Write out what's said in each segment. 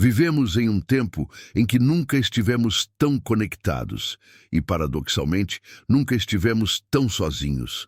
Vivemos em um tempo em que nunca estivemos tão conectados e, paradoxalmente, nunca estivemos tão sozinhos.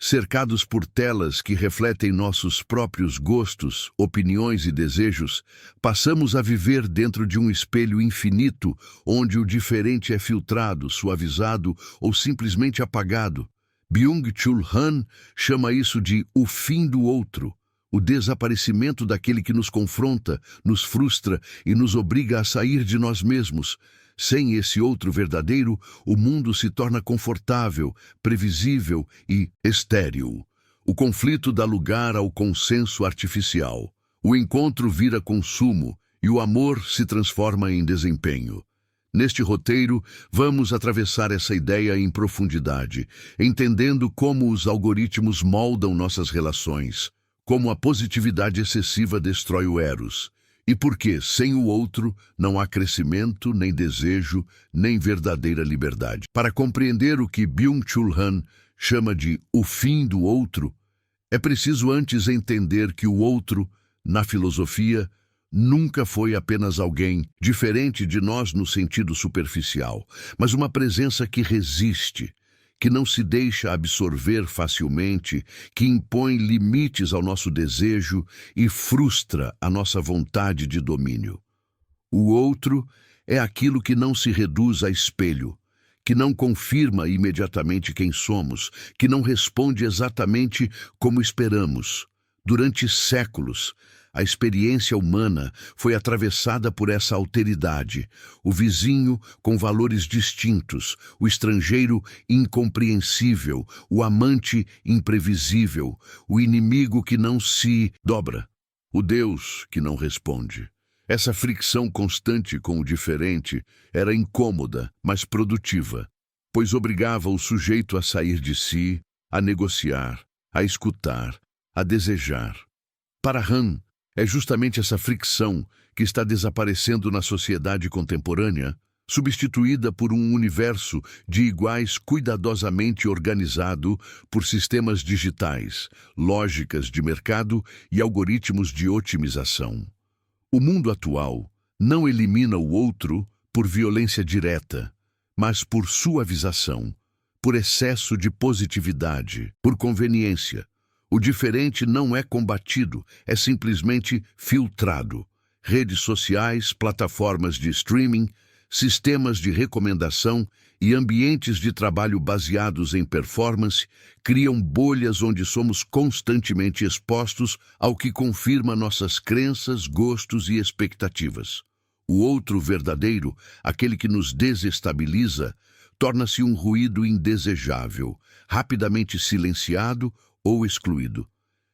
Cercados por telas que refletem nossos próprios gostos, opiniões e desejos, passamos a viver dentro de um espelho infinito onde o diferente é filtrado, suavizado ou simplesmente apagado. Byung-Chul Han chama isso de o fim do outro, o desaparecimento daquele que nos confronta, nos frustra e nos obriga a sair de nós mesmos. Sem esse outro verdadeiro, o mundo se torna confortável, previsível e estéril. O conflito dá lugar ao consenso artificial. O encontro vira consumo e o amor se transforma em desempenho. Neste roteiro, vamos atravessar essa ideia em profundidade, entendendo como os algoritmos moldam nossas relações, como a positividade excessiva destrói o eros, e porque, sem o outro, não há crescimento, nem desejo, nem verdadeira liberdade. Para compreender o que Byung-Chul Han chama de o fim do outro, é preciso antes entender que o outro, na filosofia, nunca foi apenas alguém diferente de nós no sentido superficial, mas uma presença que resiste, que não se deixa absorver facilmente, que impõe limites ao nosso desejo e frustra a nossa vontade de domínio. O outro é aquilo que não se reduz a espelho, que não confirma imediatamente quem somos, que não responde exatamente como esperamos. Durante séculos, a experiência humana foi atravessada por essa alteridade, o vizinho com valores distintos, o estrangeiro incompreensível, o amante imprevisível, o inimigo que não se dobra, o Deus que não responde. Essa fricção constante com o diferente era incômoda, mas produtiva, pois obrigava o sujeito a sair de si, a negociar, a escutar, a desejar. Para Han, é justamente essa fricção que está desaparecendo na sociedade contemporânea, substituída por um universo de iguais cuidadosamente organizado por sistemas digitais, lógicas de mercado e algoritmos de otimização. O mundo atual não elimina o outro por violência direta, mas por suavização, por excesso de positividade, por conveniência. O diferente não é combatido, é simplesmente filtrado. Redes sociais, plataformas de streaming, sistemas de recomendação e ambientes de trabalho baseados em performance criam bolhas onde somos constantemente expostos ao que confirma nossas crenças, gostos e expectativas. O outro verdadeiro, aquele que nos desestabiliza, torna-se um ruído indesejável, rapidamente silenciado ou excluído.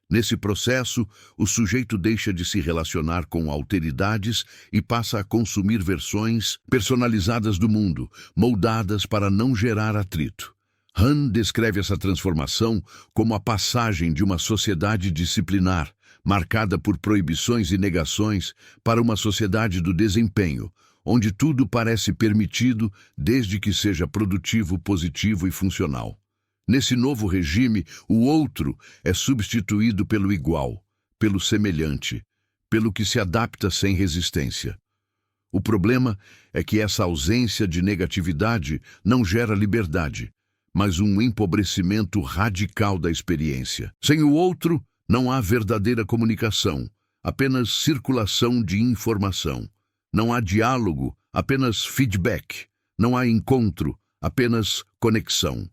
Nesse processo, o sujeito deixa de se relacionar com alteridades e passa a consumir versões personalizadas do mundo, moldadas para não gerar atrito. Han descreve essa transformação como a passagem de uma sociedade disciplinar, marcada por proibições e negações, para uma sociedade do desempenho, onde tudo parece permitido desde que seja produtivo, positivo e funcional. Nesse novo regime, o outro é substituído pelo igual, pelo semelhante, pelo que se adapta sem resistência. O problema é que essa ausência de negatividade não gera liberdade, mas um empobrecimento radical da experiência. Sem o outro, não há verdadeira comunicação, apenas circulação de informação. Não há diálogo, apenas feedback. Não há encontro, apenas conexão.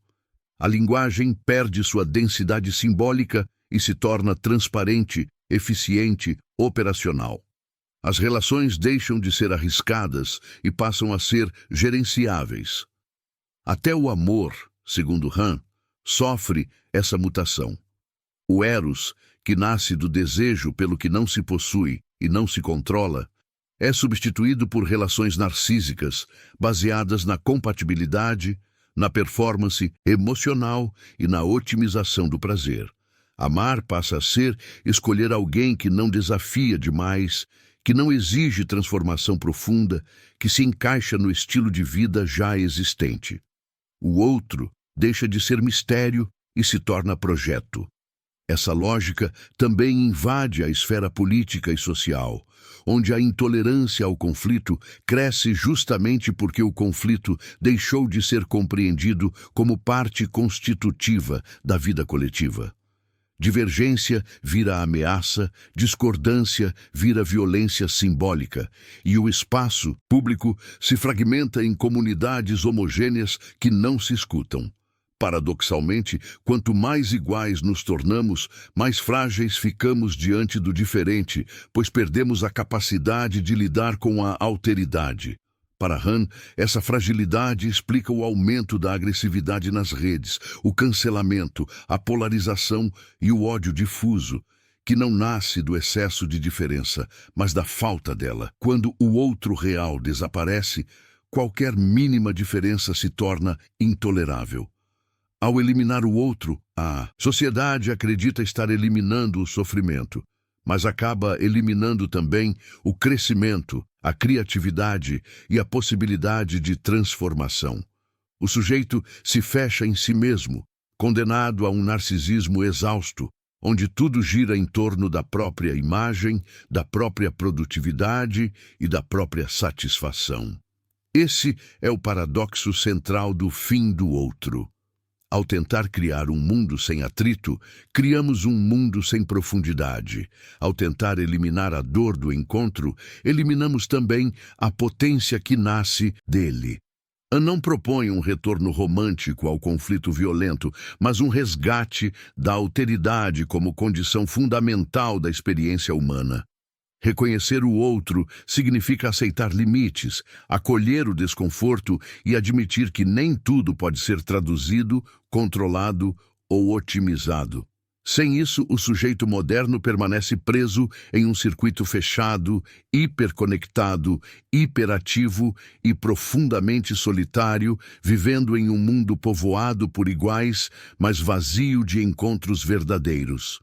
A linguagem perde sua densidade simbólica e se torna transparente, eficiente, operacional. As relações deixam de ser arriscadas e passam a ser gerenciáveis. Até o amor, segundo Han, sofre essa mutação. O eros, que nasce do desejo pelo que não se possui e não se controla, é substituído por relações narcísicas, baseadas na compatibilidade, na performance emocional e na otimização do prazer. Amar passa a ser escolher alguém que não desafia demais, que não exige transformação profunda, que se encaixa no estilo de vida já existente. O outro deixa de ser mistério e se torna projeto. Essa lógica também invade a esfera política e social, onde a intolerância ao conflito cresce justamente porque o conflito deixou de ser compreendido como parte constitutiva da vida coletiva. Divergência vira ameaça, discordância vira violência simbólica, e o espaço público se fragmenta em comunidades homogêneas que não se escutam. Paradoxalmente, quanto mais iguais nos tornamos, mais frágeis ficamos diante do diferente, pois perdemos a capacidade de lidar com a alteridade. Para Han, essa fragilidade explica o aumento da agressividade nas redes, o cancelamento, a polarização e o ódio difuso, que não nasce do excesso de diferença, mas da falta dela. Quando o outro real desaparece, qualquer mínima diferença se torna intolerável. Ao eliminar o outro, a sociedade acredita estar eliminando o sofrimento, mas acaba eliminando também o crescimento, a criatividade e a possibilidade de transformação. O sujeito se fecha em si mesmo, condenado a um narcisismo exausto, onde tudo gira em torno da própria imagem, da própria produtividade e da própria satisfação. Esse é o paradoxo central do fim do outro. Ao tentar criar um mundo sem atrito, criamos um mundo sem profundidade. Ao tentar eliminar a dor do encontro, eliminamos também a potência que nasce dele. Não propõe um retorno romântico ao conflito violento, mas um resgate da alteridade como condição fundamental da experiência humana. Reconhecer o outro significa aceitar limites, acolher o desconforto e admitir que nem tudo pode ser traduzido, controlado ou otimizado. Sem isso, o sujeito moderno permanece preso em um circuito fechado, hiperconectado, hiperativo e profundamente solitário, vivendo em um mundo povoado por iguais, mas vazio de encontros verdadeiros.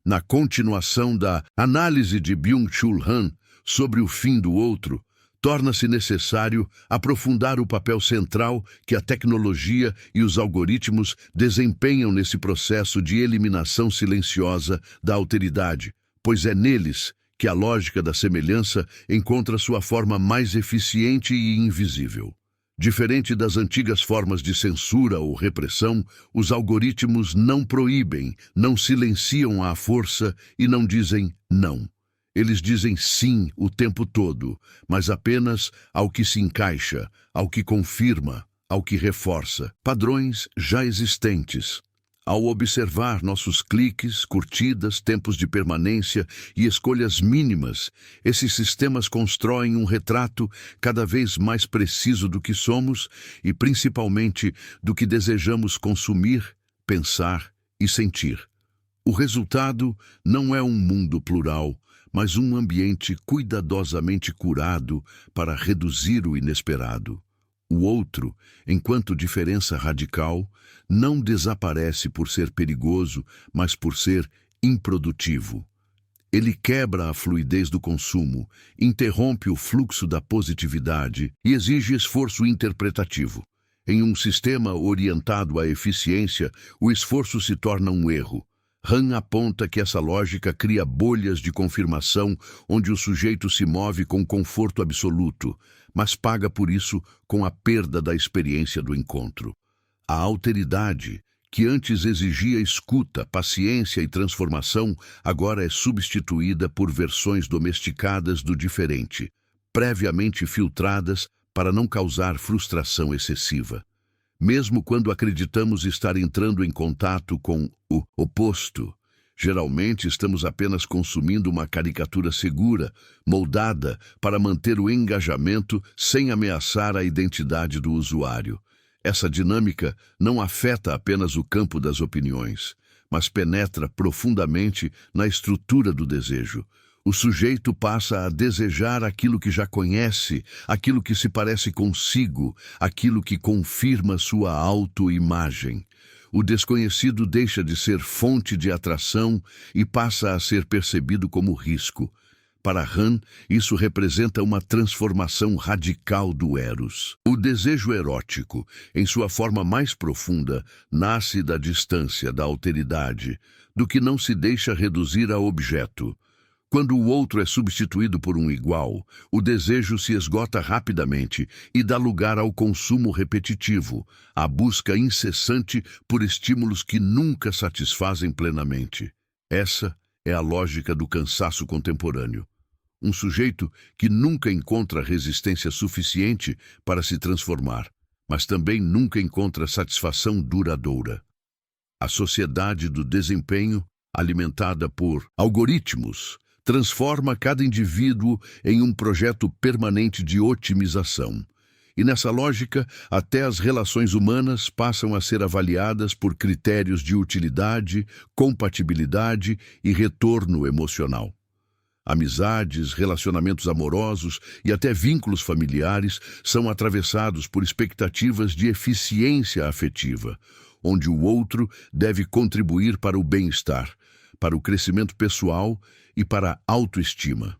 Na continuação da análise de Byung-Chul Han sobre o fim do outro, torna-se necessário aprofundar o papel central que a tecnologia e os algoritmos desempenham nesse processo de eliminação silenciosa da alteridade, pois é neles que a lógica da semelhança encontra sua forma mais eficiente e invisível. Diferente das antigas formas de censura ou repressão, os algoritmos não proíbem, não silenciam à força e não dizem não. Eles dizem sim o tempo todo, mas apenas ao que se encaixa, ao que confirma, ao que reforça padrões já existentes. Ao observar nossos cliques, curtidas, tempos de permanência e escolhas mínimas, esses sistemas constroem um retrato cada vez mais preciso do que somos e, principalmente, do que desejamos consumir, pensar e sentir. O resultado não é um mundo plural, mas um ambiente cuidadosamente curado para reduzir o inesperado. O outro, enquanto diferença radical, não desaparece por ser perigoso, mas por ser improdutivo. Ele quebra a fluidez do consumo, interrompe o fluxo da positividade e exige esforço interpretativo. Em um sistema orientado à eficiência, o esforço se torna um erro. Han aponta que essa lógica cria bolhas de confirmação onde o sujeito se move com conforto absoluto, mas paga por isso com a perda da experiência do encontro. A alteridade, que antes exigia escuta, paciência e transformação, agora é substituída por versões domesticadas do diferente, previamente filtradas para não causar frustração excessiva. Mesmo quando acreditamos estar entrando em contato com o oposto, geralmente estamos apenas consumindo uma caricatura segura, moldada para manter o engajamento sem ameaçar a identidade do usuário. Essa dinâmica não afeta apenas o campo das opiniões, mas penetra profundamente na estrutura do desejo. O sujeito passa a desejar aquilo que já conhece, aquilo que se parece consigo, aquilo que confirma sua autoimagem. O desconhecido deixa de ser fonte de atração e passa a ser percebido como risco. Para Han, isso representa uma transformação radical do eros. O desejo erótico, em sua forma mais profunda, nasce da distância, da alteridade, do que não se deixa reduzir a objeto. Quando o outro é substituído por um igual, o desejo se esgota rapidamente e dá lugar ao consumo repetitivo, à busca incessante por estímulos que nunca satisfazem plenamente. Essa é a lógica do cansaço contemporâneo. Um sujeito que nunca encontra resistência suficiente para se transformar, mas também nunca encontra satisfação duradoura. A sociedade do desempenho, alimentada por algoritmos, transforma cada indivíduo em um projeto permanente de otimização. E nessa lógica, até as relações humanas passam a ser avaliadas por critérios de utilidade, compatibilidade e retorno emocional. Amizades, relacionamentos amorosos e até vínculos familiares são atravessados por expectativas de eficiência afetiva, onde o outro deve contribuir para o bem-estar, para o crescimento pessoal e para a autoestima.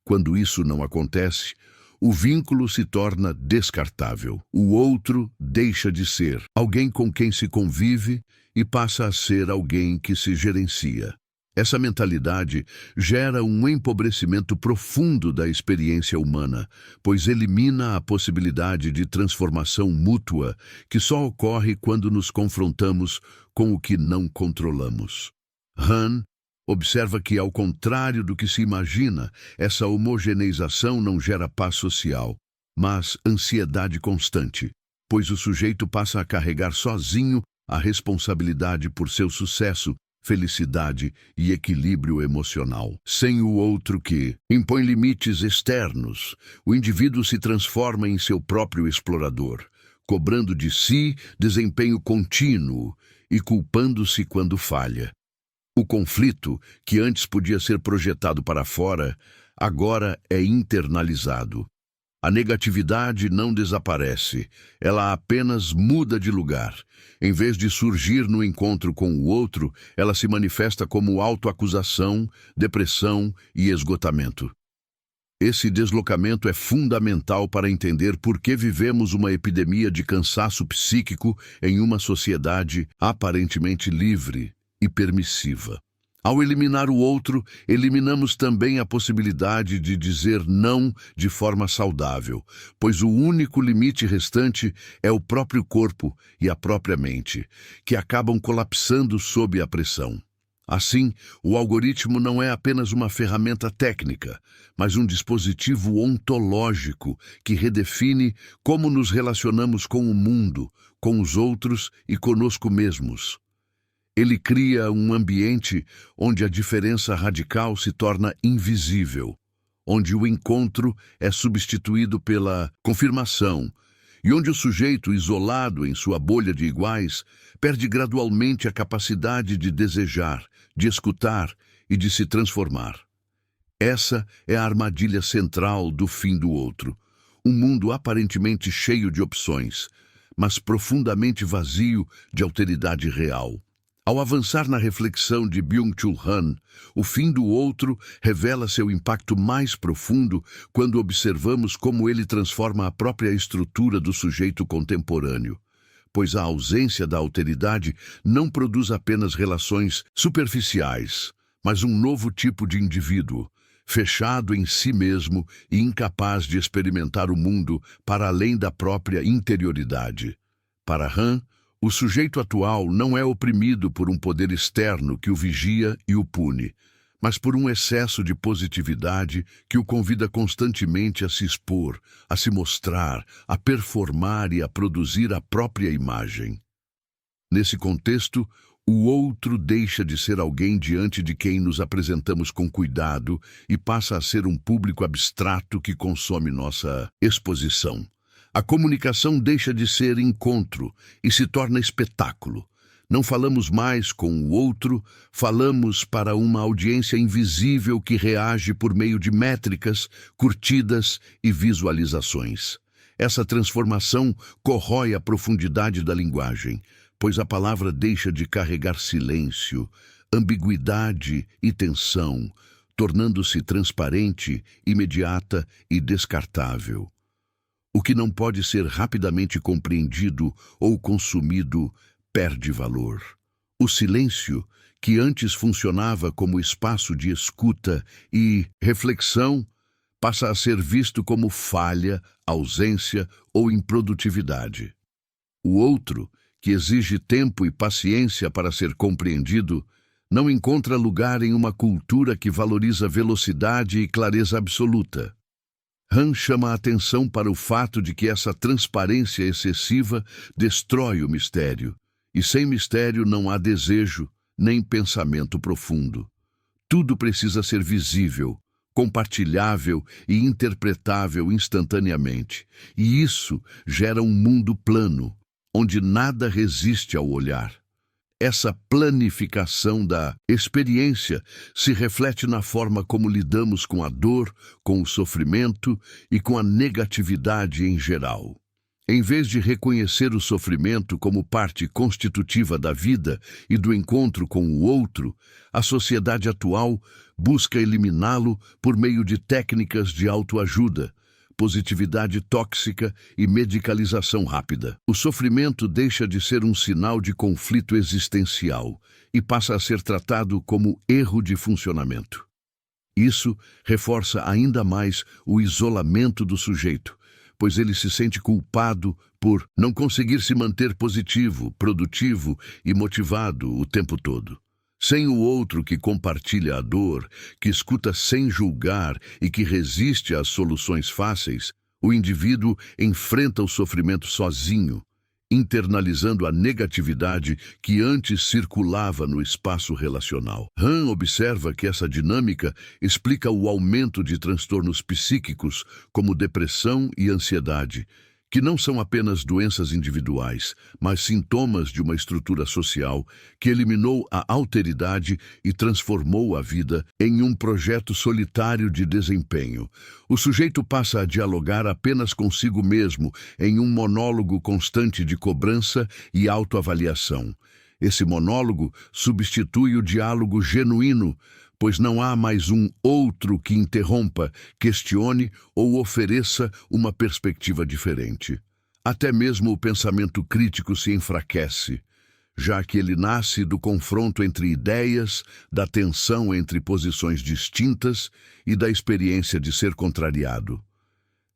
Quando isso não acontece, o vínculo se torna descartável. O outro deixa de ser alguém com quem se convive e passa a ser alguém que se gerencia. Essa mentalidade gera um empobrecimento profundo da experiência humana, pois elimina a possibilidade de transformação mútua que só ocorre quando nos confrontamos com o que não controlamos. Han observa que, ao contrário do que se imagina, essa homogeneização não gera paz social, mas ansiedade constante, pois o sujeito passa a carregar sozinho a responsabilidade por seu sucesso, felicidade e equilíbrio emocional. Sem o outro que impõe limites externos, o indivíduo se transforma em seu próprio explorador, cobrando de si desempenho contínuo e culpando-se quando falha. O conflito, que antes podia ser projetado para fora, agora é internalizado. A negatividade não desaparece, ela apenas muda de lugar. Em vez de surgir no encontro com o outro, ela se manifesta como autoacusação, depressão e esgotamento. Esse deslocamento é fundamental para entender por que vivemos uma epidemia de cansaço psíquico em uma sociedade aparentemente livre e permissiva. Ao eliminar o outro, eliminamos também a possibilidade de dizer não de forma saudável, pois o único limite restante é o próprio corpo e a própria mente, que acabam colapsando sob a pressão. Assim, o algoritmo não é apenas uma ferramenta técnica, mas um dispositivo ontológico que redefine como nos relacionamos com o mundo, com os outros e conosco mesmos. Ele cria um ambiente onde a diferença radical se torna invisível, onde o encontro é substituído pela confirmação e onde o sujeito, isolado em sua bolha de iguais, perde gradualmente a capacidade de desejar, de escutar e de se transformar. Essa é a armadilha central do fim do outro. Um mundo aparentemente cheio de opções, mas profundamente vazio de alteridade real. Ao avançar na reflexão de Byung-Chul Han, o fim do outro revela seu impacto mais profundo quando observamos como ele transforma a própria estrutura do sujeito contemporâneo, pois a ausência da alteridade não produz apenas relações superficiais, mas um novo tipo de indivíduo, fechado em si mesmo e incapaz de experimentar o mundo para além da própria interioridade. Para Han, o sujeito atual não é oprimido por um poder externo que o vigia e o pune, mas por um excesso de positividade que o convida constantemente a se expor, a se mostrar, a performar e a produzir a própria imagem. Nesse contexto, o outro deixa de ser alguém diante de quem nos apresentamos com cuidado e passa a ser um público abstrato que consome nossa exposição. A comunicação deixa de ser encontro e se torna espetáculo. Não falamos mais com o outro, falamos para uma audiência invisível que reage por meio de métricas, curtidas e visualizações. Essa transformação corrói a profundidade da linguagem, pois a palavra deixa de carregar silêncio, ambiguidade e tensão, tornando-se transparente, imediata e descartável. O que não pode ser rapidamente compreendido ou consumido perde valor. O silêncio, que antes funcionava como espaço de escuta e reflexão, passa a ser visto como falha, ausência ou improdutividade. O outro, que exige tempo e paciência para ser compreendido, não encontra lugar em uma cultura que valoriza velocidade e clareza absoluta. Han chama a atenção para o fato de que essa transparência excessiva destrói o mistério, e sem mistério não há desejo nem pensamento profundo. Tudo precisa ser visível, compartilhável e interpretável instantaneamente, e isso gera um mundo plano, onde nada resiste ao olhar. Essa planificação da experiência se reflete na forma como lidamos com a dor, com o sofrimento e com a negatividade em geral. Em vez de reconhecer o sofrimento como parte constitutiva da vida e do encontro com o outro, a sociedade atual busca eliminá-lo por meio de técnicas de autoajuda, positividade tóxica e medicalização rápida. O sofrimento deixa de ser um sinal de conflito existencial e passa a ser tratado como erro de funcionamento. Isso reforça ainda mais o isolamento do sujeito, pois ele se sente culpado por não conseguir se manter positivo, produtivo e motivado o tempo todo. Sem o outro que compartilha a dor, que escuta sem julgar e que resiste às soluções fáceis, o indivíduo enfrenta o sofrimento sozinho, internalizando a negatividade que antes circulava no espaço relacional. Han observa que essa dinâmica explica o aumento de transtornos psíquicos como depressão e ansiedade, que não são apenas doenças individuais, mas sintomas de uma estrutura social que eliminou a alteridade e transformou a vida em um projeto solitário de desempenho. O sujeito passa a dialogar apenas consigo mesmo em um monólogo constante de cobrança e autoavaliação. Esse monólogo substitui o diálogo genuíno, pois não há mais um outro que interrompa, questione ou ofereça uma perspectiva diferente. Até mesmo o pensamento crítico se enfraquece, já que ele nasce do confronto entre ideias, da tensão entre posições distintas e da experiência de ser contrariado.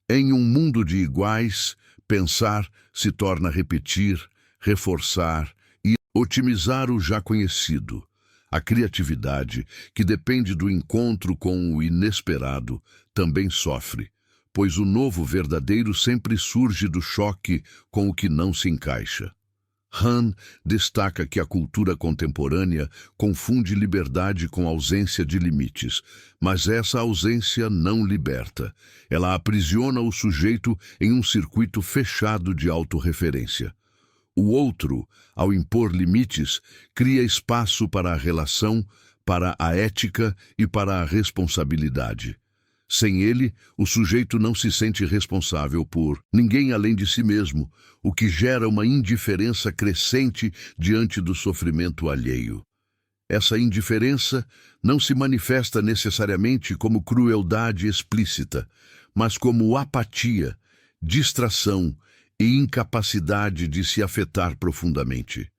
Em um mundo de iguais, pensar se torna repetir, reforçar e otimizar o já conhecido. A criatividade, que depende do encontro com o inesperado, também sofre, pois o novo verdadeiro sempre surge do choque com o que não se encaixa. Han destaca que a cultura contemporânea confunde liberdade com ausência de limites, mas essa ausência não liberta. Ela aprisiona o sujeito em um circuito fechado de autorreferência. O outro, ao impor limites, cria espaço para a relação, para a ética e para a responsabilidade. Sem ele, o sujeito não se sente responsável por ninguém além de si mesmo, o que gera uma indiferença crescente diante do sofrimento alheio. Essa indiferença não se manifesta necessariamente como crueldade explícita, mas como apatia, distração e incapacidade de se afetar profundamente.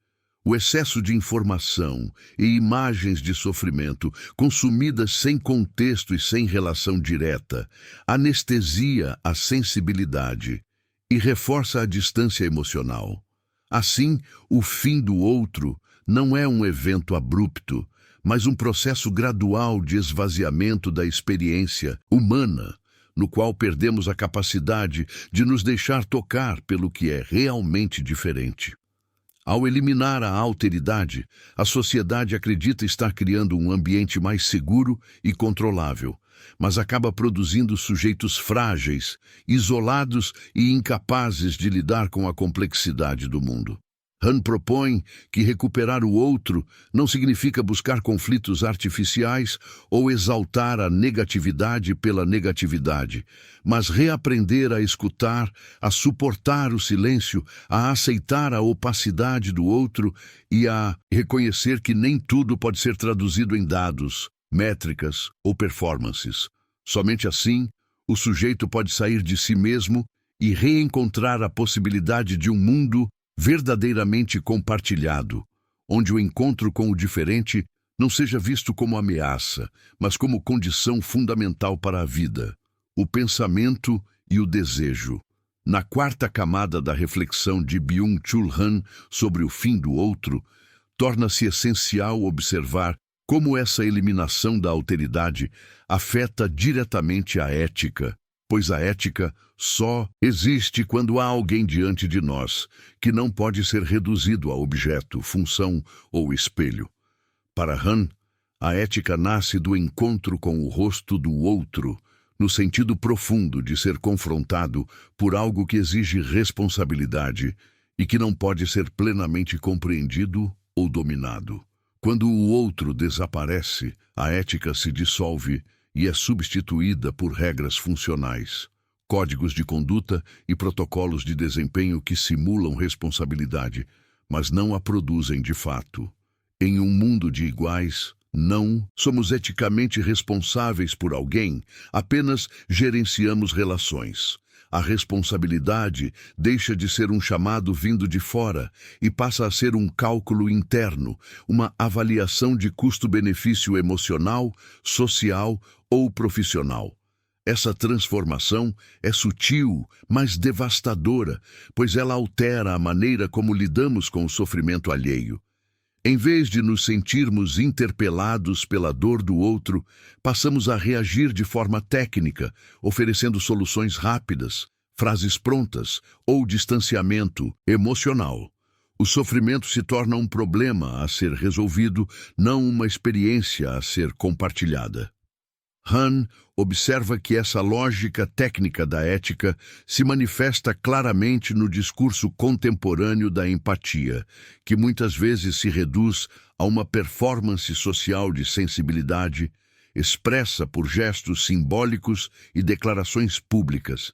O excesso de informação e imagens de sofrimento, consumidas sem contexto e sem relação direta, anestesia a sensibilidade e reforça a distância emocional. Assim, o fim do outro não é um evento abrupto, mas um processo gradual de esvaziamento da experiência humana, no qual perdemos a capacidade de nos deixar tocar pelo que é realmente diferente. Ao eliminar a alteridade, a sociedade acredita estar criando um ambiente mais seguro e controlável, mas acaba produzindo sujeitos frágeis, isolados e incapazes de lidar com a complexidade do mundo. Han propõe que recuperar o outro não significa buscar conflitos artificiais ou exaltar a negatividade pela negatividade, mas reaprender a escutar, a suportar o silêncio, a aceitar a opacidade do outro e a reconhecer que nem tudo pode ser traduzido em dados, métricas ou performances. Somente assim, o sujeito pode sair de si mesmo e reencontrar a possibilidade de um mundo verdadeiramente compartilhado, onde o encontro com o diferente não seja visto como ameaça, mas como condição fundamental para a vida, o pensamento e o desejo. Na quarta camada da reflexão de Byung-Chul Han sobre o fim do outro, torna-se essencial observar como essa eliminação da alteridade afeta diretamente a ética, pois a ética só existe quando há alguém diante de nós, que não pode ser reduzido a objeto, função ou espelho. Para Han, a ética nasce do encontro com o rosto do outro, no sentido profundo de ser confrontado por algo que exige responsabilidade e que não pode ser plenamente compreendido ou dominado. Quando o outro desaparece, a ética se dissolve e é substituída por regras funcionais, códigos de conduta e protocolos de desempenho que simulam responsabilidade, mas não a produzem de fato. Em um mundo de iguais, não somos eticamente responsáveis por alguém, apenas gerenciamos relações. A responsabilidade deixa de ser um chamado vindo de fora e passa a ser um cálculo interno, uma avaliação de custo-benefício emocional, social ou profissional. Essa transformação é sutil, mas devastadora, pois ela altera a maneira como lidamos com o sofrimento alheio. Em vez de nos sentirmos interpelados pela dor do outro, passamos a reagir de forma técnica, oferecendo soluções rápidas, frases prontas ou distanciamento emocional. O sofrimento se torna um problema a ser resolvido, não uma experiência a ser compartilhada. Han observa que essa lógica técnica da ética se manifesta claramente no discurso contemporâneo da empatia, que muitas vezes se reduz a uma performance social de sensibilidade, expressa por gestos simbólicos e declarações públicas,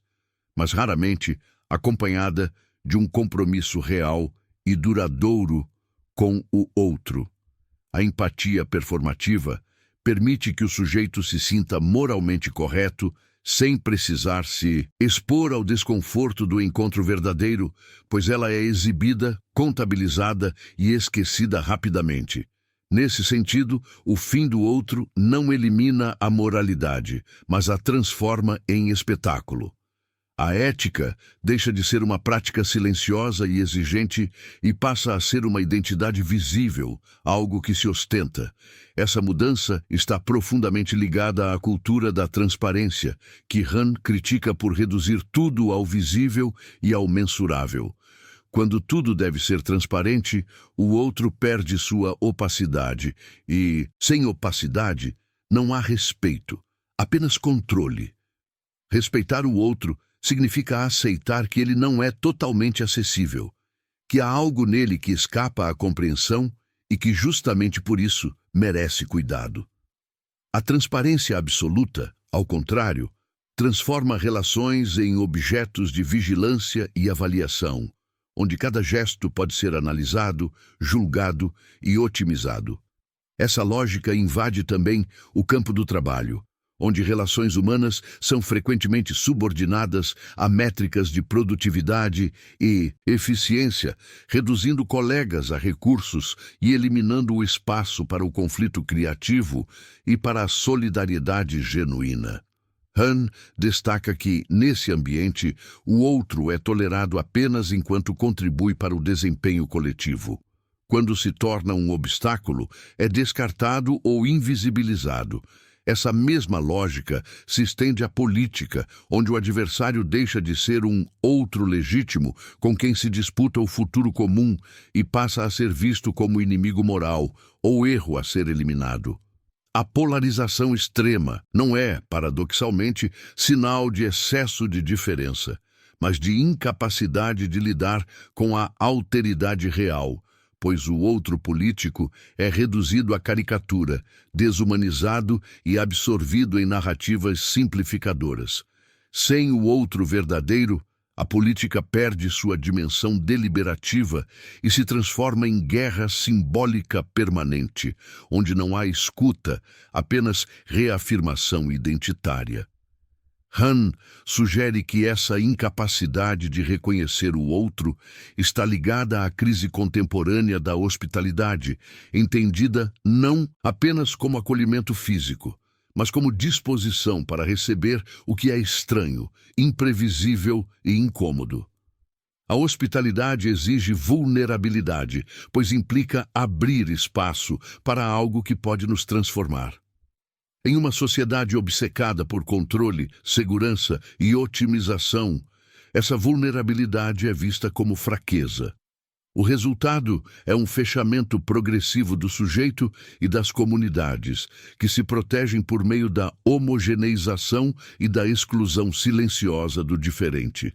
mas raramente acompanhada de um compromisso real e duradouro com o outro. A empatia performativa permite que o sujeito se sinta moralmente correto, sem precisar se expor ao desconforto do encontro verdadeiro, pois ela é exibida, contabilizada e esquecida rapidamente. Nesse sentido, o fim do outro não elimina a moralidade, mas a transforma em espetáculo. A ética deixa de ser uma prática silenciosa e exigente e passa a ser uma identidade visível, algo que se ostenta. Essa mudança está profundamente ligada à cultura da transparência, que Han critica por reduzir tudo ao visível e ao mensurável. Quando tudo deve ser transparente, o outro perde sua opacidade e, sem opacidade, não há respeito, apenas controle. Respeitar o outro significa aceitar que ele não é totalmente acessível, que há algo nele que escapa à compreensão e que justamente por isso merece cuidado. A transparência absoluta, ao contrário, transforma relações em objetos de vigilância e avaliação, onde cada gesto pode ser analisado, julgado e otimizado. Essa lógica invade também o campo do trabalho, onde relações humanas são frequentemente subordinadas a métricas de produtividade e eficiência, reduzindo colegas a recursos e eliminando o espaço para o conflito criativo e para a solidariedade genuína. Han destaca que, nesse ambiente, o outro é tolerado apenas enquanto contribui para o desempenho coletivo. Quando se torna um obstáculo, é descartado ou invisibilizado. Essa mesma lógica se estende à política, onde o adversário deixa de ser um outro legítimo com quem se disputa o futuro comum e passa a ser visto como inimigo moral ou erro a ser eliminado. A polarização extrema não é, paradoxalmente, sinal de excesso de diferença, mas de incapacidade de lidar com a alteridade real, pois o outro político é reduzido à caricatura, desumanizado e absorvido em narrativas simplificadoras. Sem o outro verdadeiro, a política perde sua dimensão deliberativa e se transforma em guerra simbólica permanente, onde não há escuta, apenas reafirmação identitária. Han sugere que essa incapacidade de reconhecer o outro está ligada à crise contemporânea da hospitalidade, entendida não apenas como acolhimento físico, mas como disposição para receber o que é estranho, imprevisível e incômodo. A hospitalidade exige vulnerabilidade, pois implica abrir espaço para algo que pode nos transformar. Em uma sociedade obcecada por controle, segurança e otimização, essa vulnerabilidade é vista como fraqueza. O resultado é um fechamento progressivo do sujeito e das comunidades, que se protegem por meio da homogeneização e da exclusão silenciosa do diferente.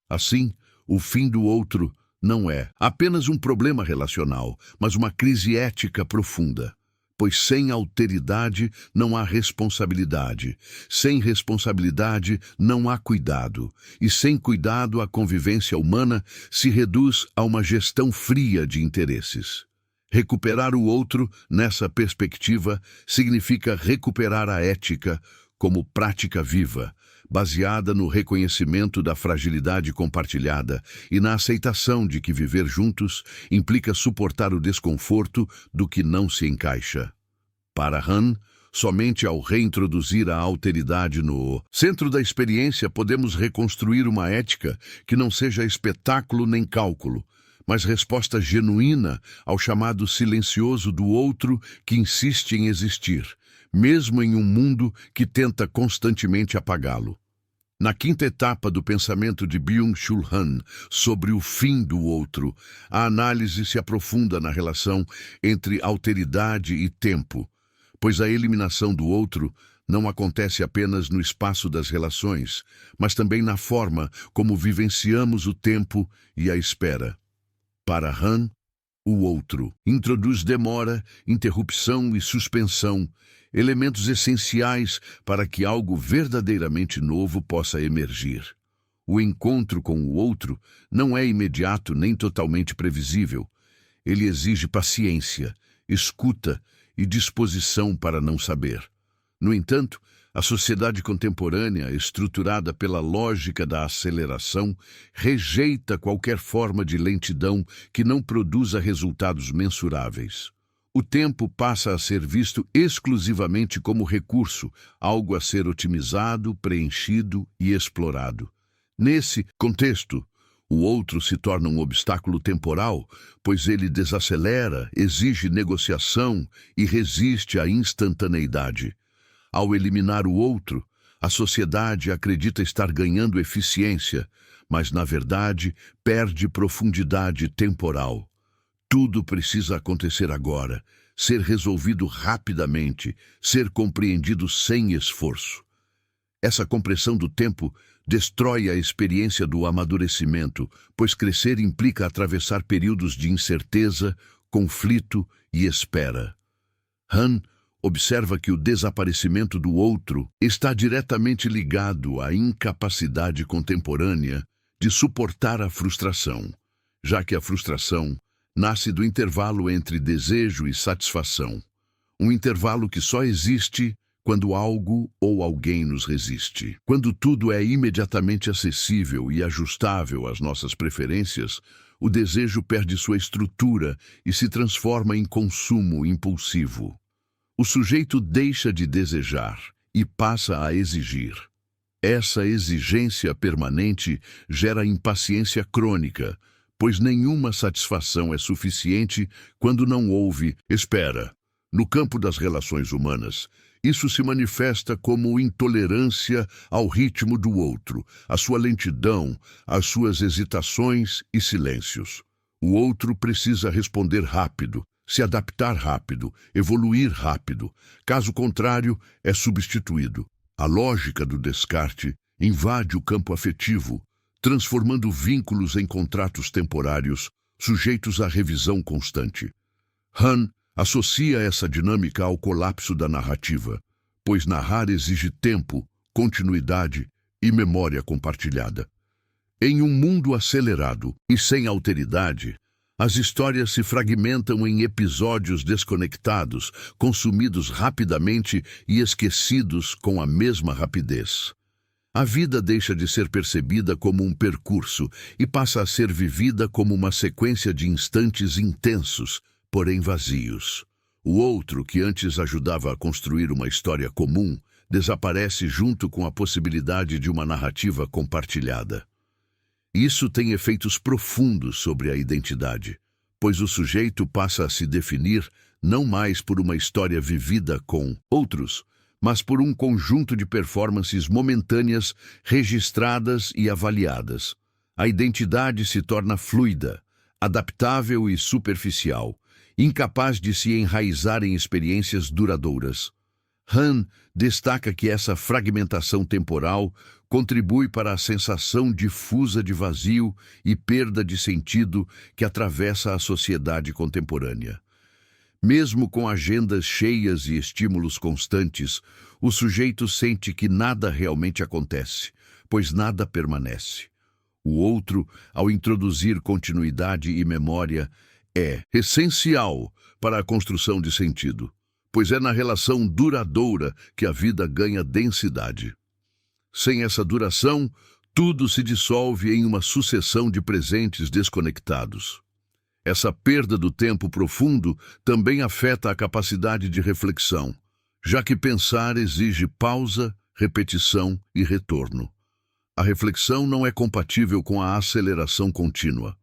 Assim, o fim do outro não é apenas um problema relacional, mas uma crise ética profunda. Pois sem alteridade não há responsabilidade, sem responsabilidade não há cuidado, e sem cuidado a convivência humana se reduz a uma gestão fria de interesses. Recuperar o outro, nessa perspectiva, significa recuperar a ética como prática viva, baseada no reconhecimento da fragilidade compartilhada e na aceitação de que viver juntos implica suportar o desconforto do que não se encaixa. Para Han, somente ao reintroduzir a alteridade no centro da experiência podemos reconstruir uma ética que não seja espetáculo nem cálculo, mas resposta genuína ao chamado silencioso do outro que insiste em existir, mesmo em um mundo que tenta constantemente apagá-lo. Na quinta etapa do pensamento de Byung-Chul Han sobre o fim do outro, a análise se aprofunda na relação entre alteridade e tempo, pois a eliminação do outro não acontece apenas no espaço das relações, mas também na forma como vivenciamos o tempo e a espera. Para Han, o outro introduz demora, interrupção e suspensão, elementos essenciais para que algo verdadeiramente novo possa emergir. O encontro com o outro não é imediato nem totalmente previsível. Ele exige paciência, escuta e disposição para não saber. No entanto, a sociedade contemporânea, estruturada pela lógica da aceleração, rejeita qualquer forma de lentidão que não produza resultados mensuráveis. O tempo passa a ser visto exclusivamente como recurso, algo a ser otimizado, preenchido e explorado. Nesse contexto, o outro se torna um obstáculo temporal, pois ele desacelera, exige negociação e resiste à instantaneidade. Ao eliminar o outro, a sociedade acredita estar ganhando eficiência, mas, na verdade, perde profundidade temporal. Tudo precisa acontecer agora, ser resolvido rapidamente, ser compreendido sem esforço. Essa compressão do tempo destrói a experiência do amadurecimento, pois crescer implica atravessar períodos de incerteza, conflito e espera. Han observa que o desaparecimento do outro está diretamente ligado à incapacidade contemporânea de suportar a frustração, já que a frustração nasce do intervalo entre desejo e satisfação, um intervalo que só existe quando algo ou alguém nos resiste. Quando tudo é imediatamente acessível e ajustável às nossas preferências, o desejo perde sua estrutura e se transforma em consumo impulsivo. O sujeito deixa de desejar e passa a exigir. Essa exigência permanente gera impaciência crônica, pois nenhuma satisfação é suficiente quando não houve espera. No campo das relações humanas, isso se manifesta como intolerância ao ritmo do outro, à sua lentidão, às suas hesitações e silêncios. O outro precisa responder rápido, se adaptar rápido, evoluir rápido. Caso contrário, é substituído. A lógica do descarte invade o campo afetivo, transformando vínculos em contratos temporários, sujeitos à revisão constante. Han associa essa dinâmica ao colapso da narrativa, pois narrar exige tempo, continuidade e memória compartilhada. Em um mundo acelerado e sem alteridade, as histórias se fragmentam em episódios desconectados, consumidos rapidamente e esquecidos com a mesma rapidez. A vida deixa de ser percebida como um percurso e passa a ser vivida como uma sequência de instantes intensos, porém vazios. O outro, que antes ajudava a construir uma história comum, desaparece junto com a possibilidade de uma narrativa compartilhada. Isso tem efeitos profundos sobre a identidade, pois o sujeito passa a se definir não mais por uma história vivida com outros, mas por um conjunto de performances momentâneas, registradas e avaliadas. A identidade se torna fluida, adaptável e superficial, incapaz de se enraizar em experiências duradouras. Hahn destaca que essa fragmentação temporal contribui para a sensação difusa de vazio e perda de sentido que atravessa a sociedade contemporânea. Mesmo com agendas cheias e estímulos constantes, o sujeito sente que nada realmente acontece, pois nada permanece. O outro, ao introduzir continuidade e memória, é essencial para a construção de sentido, pois é na relação duradoura que a vida ganha densidade. Sem essa duração, tudo se dissolve em uma sucessão de presentes desconectados. Essa perda do tempo profundo também afeta a capacidade de reflexão, já que pensar exige pausa, repetição e retorno. A reflexão não é compatível com a aceleração contínua,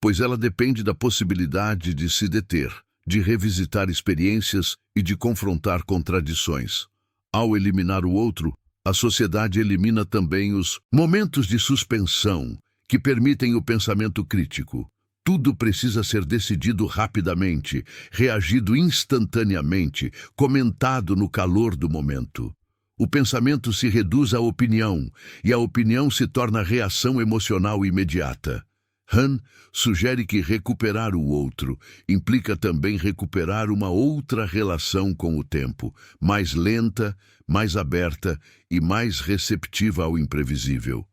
pois ela depende da possibilidade de se deter, de revisitar experiências e de confrontar contradições. Ao eliminar o outro, a sociedade elimina também os momentos de suspensão que permitem o pensamento crítico. Tudo precisa ser decidido rapidamente, reagido instantaneamente, comentado no calor do momento. O pensamento se reduz à opinião, e a opinião se torna reação emocional imediata. Hahn sugere que recuperar o outro implica também recuperar uma outra relação com o tempo, mais lenta, mais aberta e mais receptiva ao imprevisível.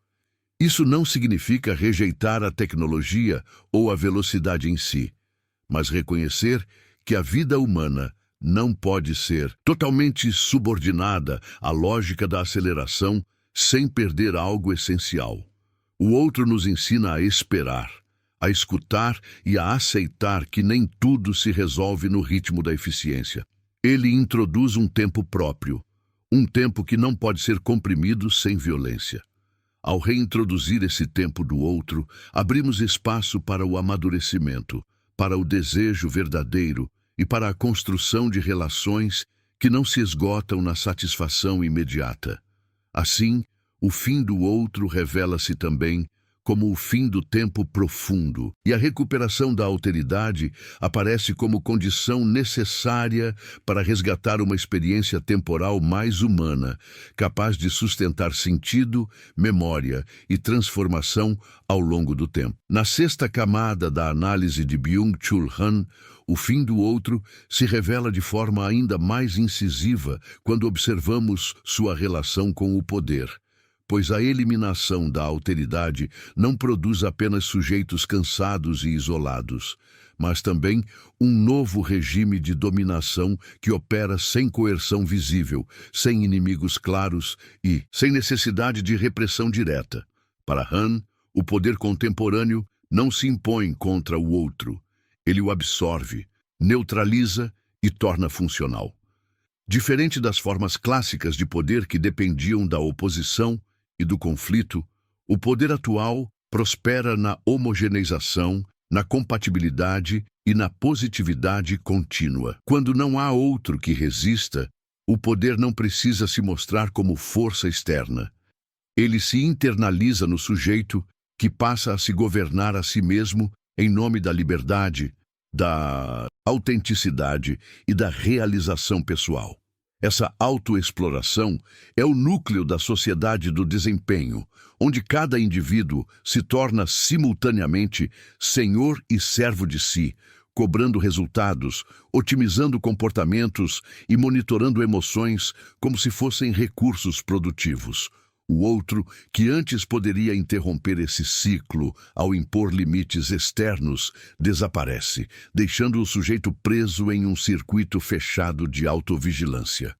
Isso não significa rejeitar a tecnologia ou a velocidade em si, mas reconhecer que a vida humana não pode ser totalmente subordinada à lógica da aceleração sem perder algo essencial. O outro nos ensina a esperar, a escutar e a aceitar que nem tudo se resolve no ritmo da eficiência. Ele introduz um tempo próprio, um tempo que não pode ser comprimido sem violência. Ao reintroduzir esse tempo do outro, abrimos espaço para o amadurecimento, para o desejo verdadeiro e para a construção de relações que não se esgotam na satisfação imediata. Assim, o fim do outro revela-se também como o fim do tempo profundo, e a recuperação da alteridade aparece como condição necessária para resgatar uma experiência temporal mais humana, capaz de sustentar sentido, memória e transformação ao longo do tempo. Na sexta camada da análise de Byung-Chul Han, o fim do outro se revela de forma ainda mais incisiva quando observamos sua relação com o poder. Pois a eliminação da alteridade não produz apenas sujeitos cansados e isolados, mas também um novo regime de dominação que opera sem coerção visível, sem inimigos claros e sem necessidade de repressão direta. Para Han, o poder contemporâneo não se impõe contra o outro. Ele o absorve, neutraliza e torna funcional. Diferente das formas clássicas de poder que dependiam da oposição e do conflito, o poder atual prospera na homogeneização, na compatibilidade e na positividade contínua. Quando não há outro que resista, o poder não precisa se mostrar como força externa. Ele se internaliza no sujeito, que passa a se governar a si mesmo em nome da liberdade, da autenticidade e da realização pessoal. Essa autoexploração é o núcleo da sociedade do desempenho, onde cada indivíduo se torna simultaneamente senhor e servo de si, cobrando resultados, otimizando comportamentos e monitorando emoções como se fossem recursos produtivos. O outro, que antes poderia interromper esse ciclo ao impor limites externos, desaparece, deixando o sujeito preso em um circuito fechado de autovigilância.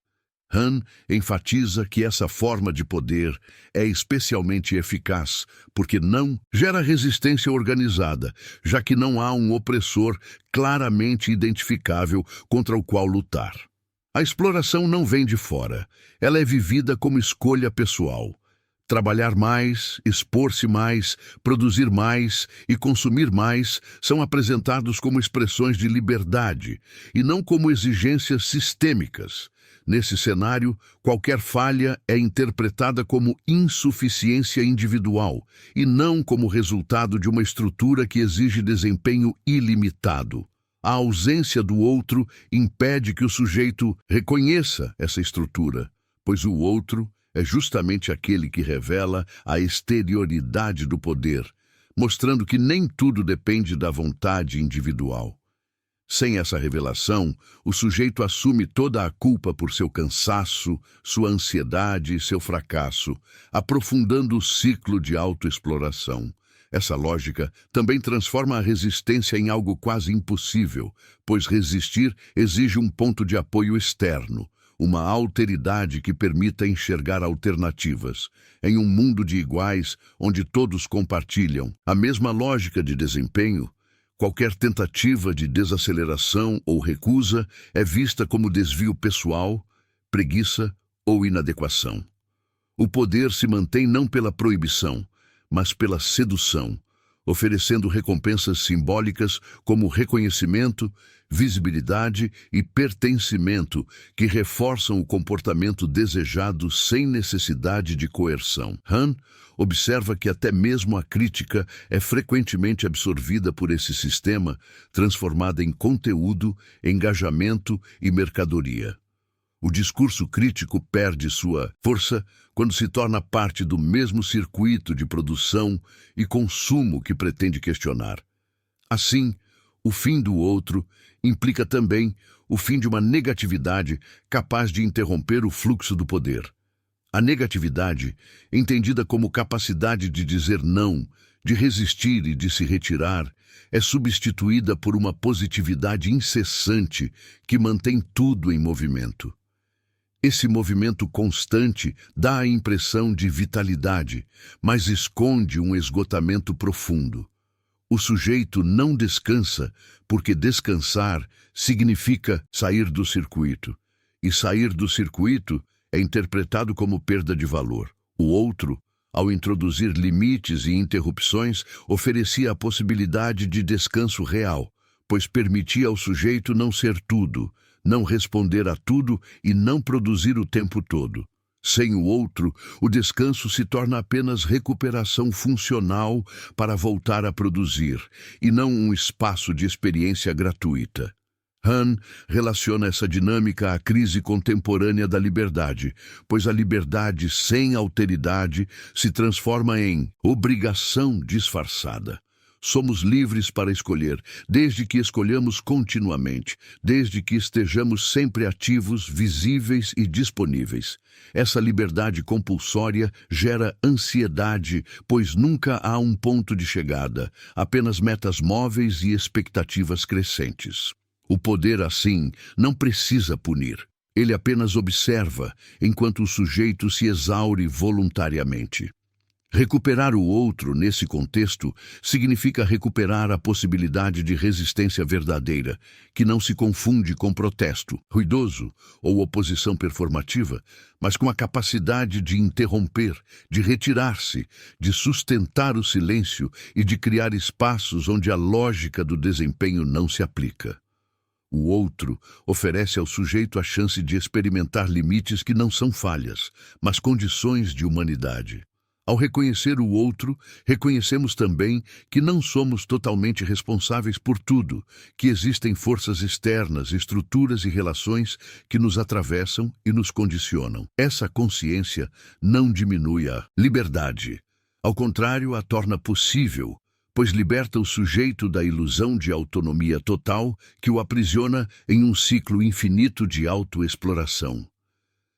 Han enfatiza que essa forma de poder é especialmente eficaz porque não gera resistência organizada, já que não há um opressor claramente identificável contra o qual lutar. A exploração não vem de fora, ela é vivida como escolha pessoal. Trabalhar mais, expor-se mais, produzir mais e consumir mais são apresentados como expressões de liberdade e não como exigências sistêmicas. Nesse cenário, qualquer falha é interpretada como insuficiência individual e não como resultado de uma estrutura que exige desempenho ilimitado. A ausência do outro impede que o sujeito reconheça essa estrutura, pois o outro é justamente aquele que revela a exterioridade do poder, mostrando que nem tudo depende da vontade individual. Sem essa revelação, o sujeito assume toda a culpa por seu cansaço, sua ansiedade e seu fracasso, aprofundando o ciclo de autoexploração. Essa lógica também transforma a resistência em algo quase impossível, pois resistir exige um ponto de apoio externo, uma alteridade que permita enxergar alternativas. Em um mundo de iguais, onde todos compartilham a mesma lógica de desempenho, qualquer tentativa de desaceleração ou recusa é vista como desvio pessoal, preguiça ou inadequação. O poder se mantém não pela proibição, mas pela sedução, oferecendo recompensas simbólicas como reconhecimento, visibilidade e pertencimento que reforçam o comportamento desejado sem necessidade de coerção. Han observa que até mesmo a crítica é frequentemente absorvida por esse sistema, transformada em conteúdo, engajamento e mercadoria. O discurso crítico perde sua força quando se torna parte do mesmo circuito de produção e consumo que pretende questionar. Assim, o fim do outro implica também o fim de uma negatividade capaz de interromper o fluxo do poder. A negatividade, entendida como capacidade de dizer não, de resistir e de se retirar, é substituída por uma positividade incessante que mantém tudo em movimento. Esse movimento constante dá a impressão de vitalidade, mas esconde um esgotamento profundo. O sujeito não descansa, porque descansar significa sair do circuito. E sair do circuito é interpretado como perda de valor. O outro, ao introduzir limites e interrupções, oferecia a possibilidade de descanso real, pois permitia ao sujeito não ser tudo, não responder a tudo e não produzir o tempo todo. Sem o outro, o descanso se torna apenas recuperação funcional para voltar a produzir, e não um espaço de experiência gratuita. Han relaciona essa dinâmica à crise contemporânea da liberdade, pois a liberdade sem alteridade se transforma em obrigação disfarçada. Somos livres para escolher, desde que escolhamos continuamente, desde que estejamos sempre ativos, visíveis e disponíveis. Essa liberdade compulsória gera ansiedade, pois nunca há um ponto de chegada, apenas metas móveis e expectativas crescentes. O poder, assim, não precisa punir. Ele apenas observa, enquanto o sujeito se exaure voluntariamente. Recuperar o outro, nesse contexto, significa recuperar a possibilidade de resistência verdadeira, que não se confunde com protesto, ruidoso ou oposição performativa, mas com a capacidade de interromper, de retirar-se, de sustentar o silêncio e de criar espaços onde a lógica do desempenho não se aplica. O outro oferece ao sujeito a chance de experimentar limites que não são falhas, mas condições de humanidade. Ao reconhecer o outro, reconhecemos também que não somos totalmente responsáveis por tudo, que existem forças externas, estruturas e relações que nos atravessam e nos condicionam. Essa consciência não diminui a liberdade. Ao contrário, a torna possível, pois liberta o sujeito da ilusão de autonomia total que o aprisiona em um ciclo infinito de autoexploração.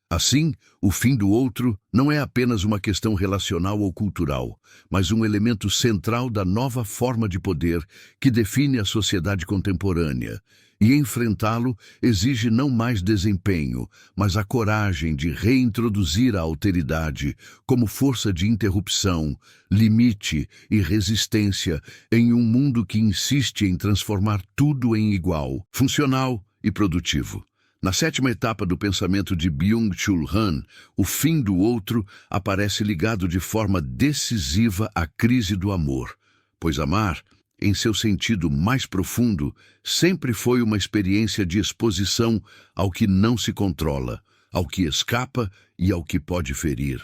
Assim, o fim do outro não é apenas uma questão relacional ou cultural, mas um elemento central da nova forma de poder que define a sociedade contemporânea, E enfrentá-lo exige não mais desempenho, mas a coragem de reintroduzir a alteridade como força de interrupção, limite e resistência em um mundo que insiste em transformar tudo em igual, funcional e produtivo. Na sétima etapa do pensamento de Byung-Chul Han, o fim do outro aparece ligado de forma decisiva à crise do amor, pois amar, em seu sentido mais profundo, sempre foi uma experiência de exposição ao que não se controla, ao que escapa e ao que pode ferir.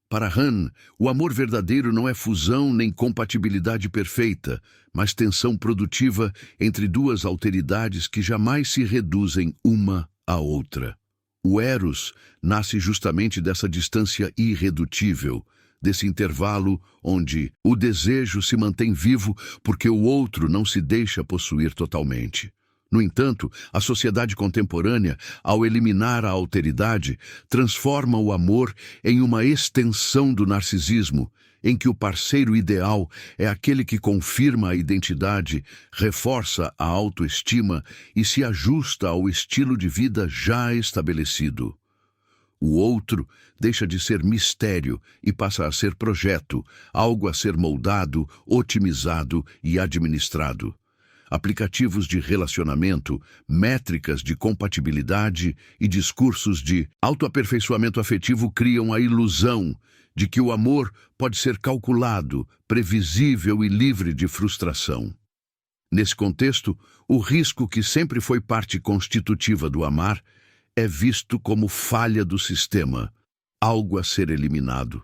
Para Han, o amor verdadeiro não é fusão nem compatibilidade perfeita, mas tensão produtiva entre duas alteridades que jamais se reduzem uma à outra. O Eros nasce justamente dessa distância irredutível, desse intervalo onde o desejo se mantém vivo porque o outro não se deixa possuir totalmente. No entanto, a sociedade contemporânea, ao eliminar a alteridade, transforma o amor em uma extensão do narcisismo, em que o parceiro ideal é aquele que confirma a identidade, reforça a autoestima e se ajusta ao estilo de vida já estabelecido. O outro deixa de ser mistério e passa a ser projeto, algo a ser moldado, otimizado e administrado. Aplicativos de relacionamento, métricas de compatibilidade e discursos de autoaperfeiçoamento afetivo criam a ilusão de que o amor pode ser calculado, previsível e livre de frustração. Nesse contexto, o risco que sempre foi parte constitutiva do amar é visto como falha do sistema, algo a ser eliminado.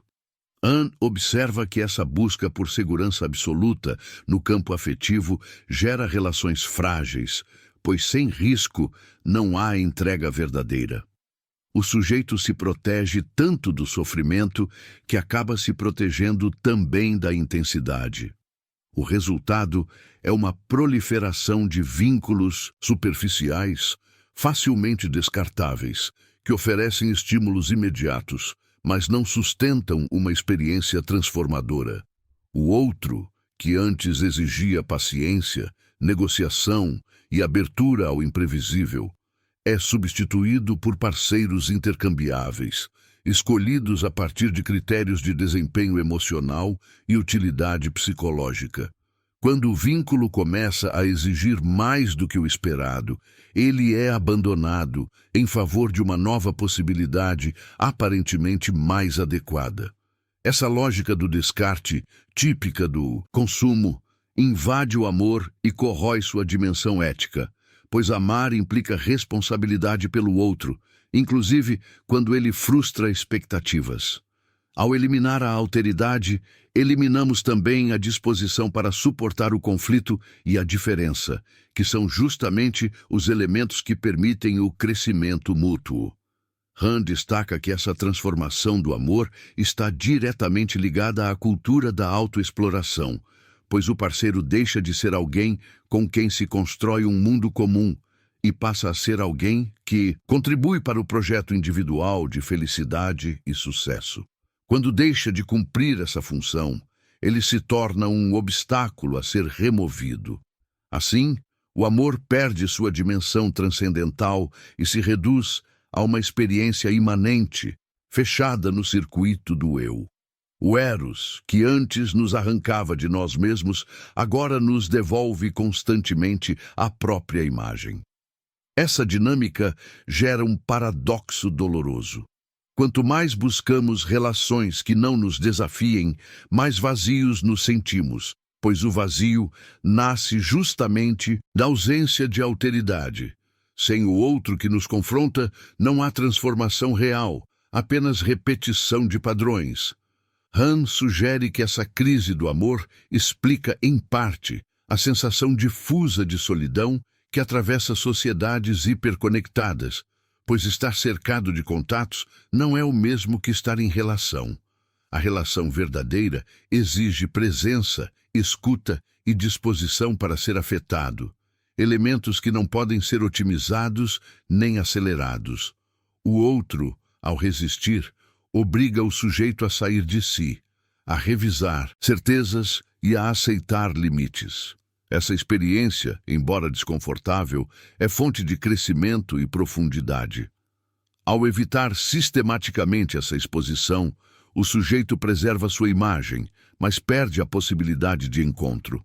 Han observa que essa busca por segurança absoluta no campo afetivo gera relações frágeis, pois sem risco não há entrega verdadeira. O sujeito se protege tanto do sofrimento que acaba se protegendo também da intensidade. O resultado é uma proliferação de vínculos superficiais, facilmente descartáveis, que oferecem estímulos imediatos, mas não sustentam uma experiência transformadora. O outro, que antes exigia paciência, negociação e abertura ao imprevisível, é substituído por parceiros intercambiáveis, escolhidos a partir de critérios de desempenho emocional e utilidade psicológica. Quando o vínculo começa a exigir mais do que o esperado, ele é abandonado em favor de uma nova possibilidade aparentemente mais adequada. Essa lógica do descarte, típica do consumo, invade o amor e corrói sua dimensão ética, pois amar implica responsabilidade pelo outro, inclusive quando ele frustra expectativas. Ao eliminar a alteridade, eliminamos também a disposição para suportar o conflito e a diferença, que são justamente os elementos que permitem o crescimento mútuo. Han destaca que essa transformação do amor está diretamente ligada à cultura da autoexploração, pois o parceiro deixa de ser alguém com quem se constrói um mundo comum e passa a ser alguém que contribui para o projeto individual de felicidade e sucesso. Quando deixa de cumprir essa função, ele se torna um obstáculo a ser removido. Assim, o amor perde sua dimensão transcendental e se reduz a uma experiência imanente, fechada no circuito do eu. O Eros, que antes nos arrancava de nós mesmos, agora nos devolve constantemente a própria imagem. Essa dinâmica gera um paradoxo doloroso. Quanto mais buscamos relações que não nos desafiem, mais vazios nos sentimos, pois o vazio nasce justamente da ausência de alteridade. Sem o outro que nos confronta, não há transformação real, apenas repetição de padrões. Han sugere que essa crise do amor explica, em parte, a sensação difusa de solidão que atravessa sociedades hiperconectadas, pois estar cercado de contatos não é o mesmo que estar em relação. A relação verdadeira exige presença, escuta e disposição para ser afetado, elementos que não podem ser otimizados nem acelerados. O outro, ao resistir, obriga o sujeito a sair de si, a revisar certezas e a aceitar limites. Essa experiência, embora desconfortável, é fonte de crescimento e profundidade. Ao evitar sistematicamente essa exposição, o sujeito preserva sua imagem, mas perde a possibilidade de encontro.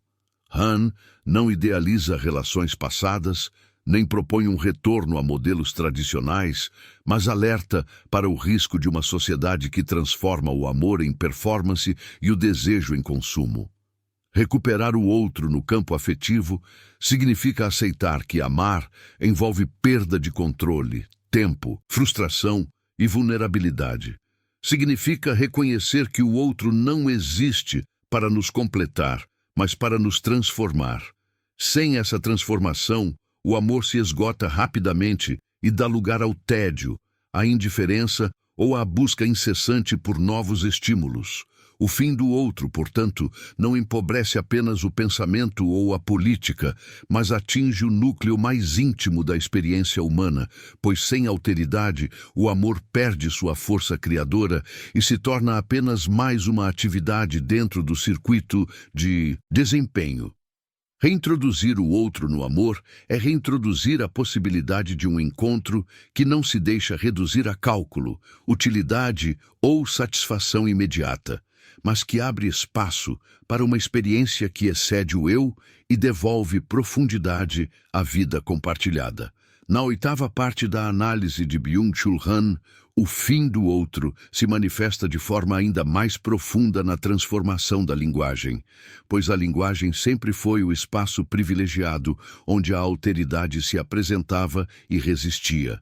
Han não idealiza relações passadas, nem propõe um retorno a modelos tradicionais, mas alerta para o risco de uma sociedade que transforma o amor em performance e o desejo em consumo. Recuperar o outro no campo afetivo significa aceitar que amar envolve perda de controle, tempo, frustração e vulnerabilidade. Significa reconhecer que o outro não existe para nos completar, mas para nos transformar. Sem essa transformação, o amor se esgota rapidamente e dá lugar ao tédio, à indiferença ou à busca incessante por novos estímulos. O fim do outro, portanto, não empobrece apenas o pensamento ou a política, mas atinge o núcleo mais íntimo da experiência humana, pois sem alteridade, o amor perde sua força criadora e se torna apenas mais uma atividade dentro do circuito de desempenho. Reintroduzir o outro no amor é reintroduzir a possibilidade de um encontro que não se deixa reduzir a cálculo, utilidade ou satisfação imediata, mas que abre espaço para uma experiência que excede o eu e devolve profundidade à vida compartilhada. Na oitava parte da análise de Byung-Chul Han, o fim do outro se manifesta de forma ainda mais profunda na transformação da linguagem, pois a linguagem sempre foi o espaço privilegiado onde a alteridade se apresentava e resistia.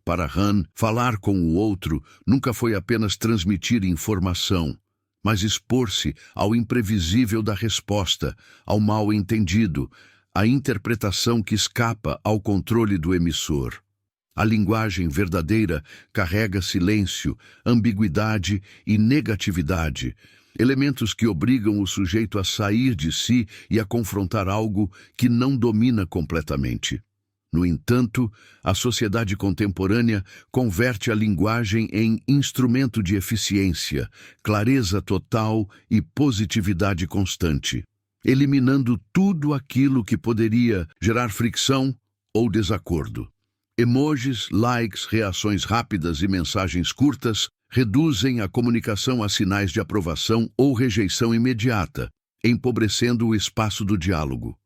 Para Han, falar com o outro nunca foi apenas transmitir informação, mas expor-se ao imprevisível da resposta, ao mal-entendido, à interpretação que escapa ao controle do emissor. A linguagem verdadeira carrega silêncio, ambiguidade e negatividade, elementos que obrigam o sujeito a sair de si e a confrontar algo que não domina completamente. No entanto, a sociedade contemporânea converte a linguagem em instrumento de eficiência, clareza total e positividade constante, eliminando tudo aquilo que poderia gerar fricção ou desacordo. Emojis, likes, reações rápidas e mensagens curtas reduzem a comunicação a sinais de aprovação ou rejeição imediata, empobrecendo o espaço do diálogo.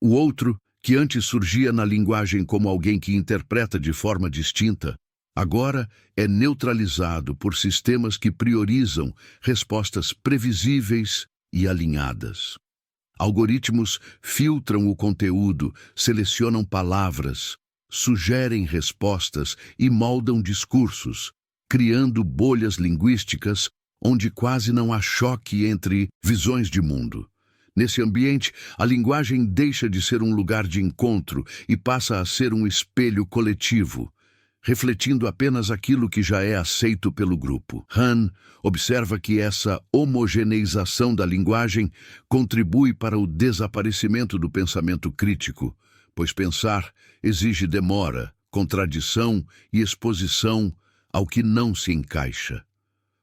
O outro, que antes surgia na linguagem como alguém que interpreta de forma distinta, agora é neutralizado por sistemas que priorizam respostas previsíveis e alinhadas. Algoritmos filtram o conteúdo, selecionam palavras, sugerem respostas e moldam discursos, criando bolhas linguísticas onde quase não há choque entre visões de mundo. Nesse ambiente, a linguagem deixa de ser um lugar de encontro e passa a ser um espelho coletivo, refletindo apenas aquilo que já é aceito pelo grupo. Han observa que essa homogeneização da linguagem contribui para o desaparecimento do pensamento crítico, pois pensar exige demora, contradição e exposição ao que não se encaixa.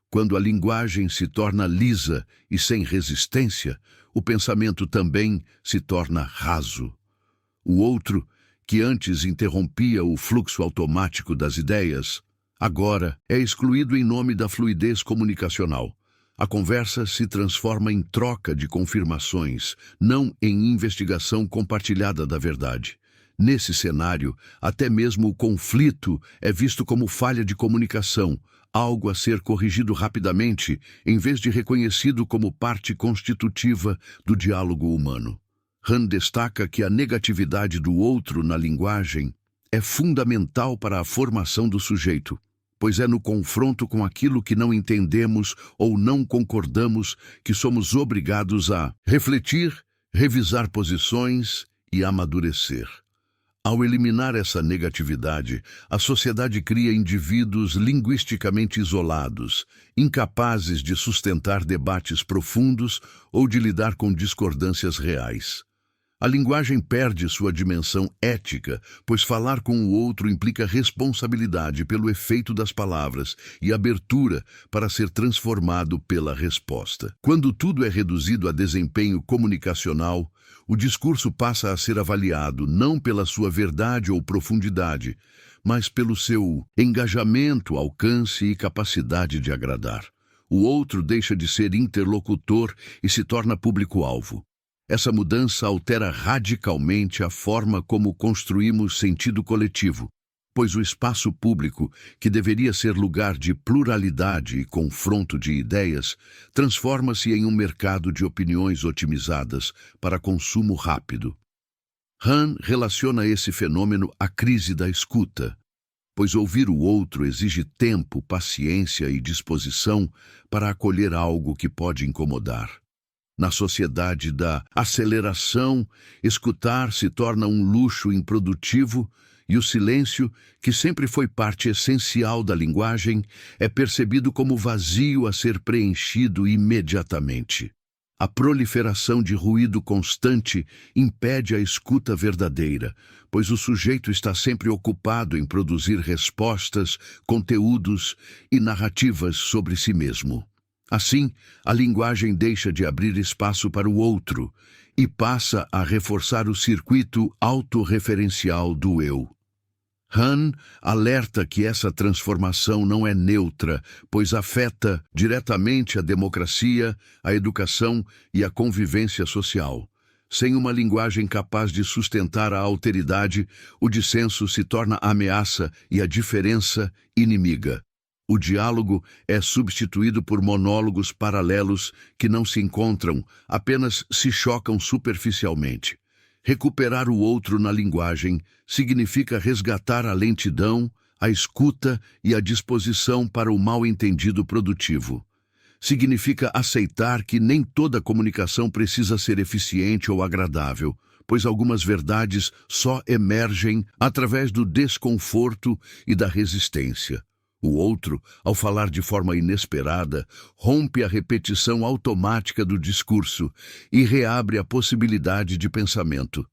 Quando a linguagem se torna lisa e sem resistência, o pensamento também se torna raso. O outro, que antes interrompia o fluxo automático das ideias, agora é excluído em nome da fluidez comunicacional. A conversa se transforma em troca de confirmações, não em investigação compartilhada da verdade. Nesse cenário, até mesmo o conflito é visto como falha de comunicação, algo a ser corrigido rapidamente, em vez de reconhecido como parte constitutiva do diálogo humano. Han destaca que a negatividade do outro na linguagem é fundamental para a formação do sujeito, pois é no confronto com aquilo que não entendemos ou não concordamos que somos obrigados a refletir, revisar posições e amadurecer. Ao eliminar essa negatividade, a sociedade cria indivíduos linguisticamente isolados, incapazes de sustentar debates profundos ou de lidar com discordâncias reais. A linguagem perde sua dimensão ética, pois falar com o outro implica responsabilidade pelo efeito das palavras e abertura para ser transformado pela resposta. Quando tudo é reduzido a desempenho comunicacional, o discurso passa a ser avaliado não pela sua verdade ou profundidade, mas pelo seu engajamento, alcance e capacidade de agradar. O outro deixa de ser interlocutor e se torna público-alvo. Essa mudança altera radicalmente a forma como construímos sentido coletivo, pois o espaço público, que deveria ser lugar de pluralidade e confronto de ideias, transforma-se em um mercado de opiniões otimizadas para consumo rápido. Han relaciona esse fenômeno à crise da escuta, pois ouvir o outro exige tempo, paciência e disposição para acolher algo que pode incomodar. Na sociedade da aceleração, escutar se torna um luxo improdutivo e o silêncio, que sempre foi parte essencial da linguagem, é percebido como vazio a ser preenchido imediatamente. A proliferação de ruído constante impede a escuta verdadeira, pois o sujeito está sempre ocupado em produzir respostas, conteúdos e narrativas sobre si mesmo. Assim, a linguagem deixa de abrir espaço para o outro e passa a reforçar o circuito autorreferencial do eu. Han alerta que essa transformação não é neutra, pois afeta diretamente a democracia, a educação e a convivência social. Sem uma linguagem capaz de sustentar a alteridade, o dissenso se torna ameaça e a diferença inimiga. O diálogo é substituído por monólogos paralelos que não se encontram, apenas se chocam superficialmente. Recuperar o outro na linguagem significa resgatar a lentidão, a escuta e a disposição para o mal-entendido produtivo. Significa aceitar que nem toda comunicação precisa ser eficiente ou agradável, pois algumas verdades só emergem através do desconforto e da resistência. O outro, ao falar de forma inesperada, rompe a repetição automática do discurso e reabre a possibilidade de pensamento.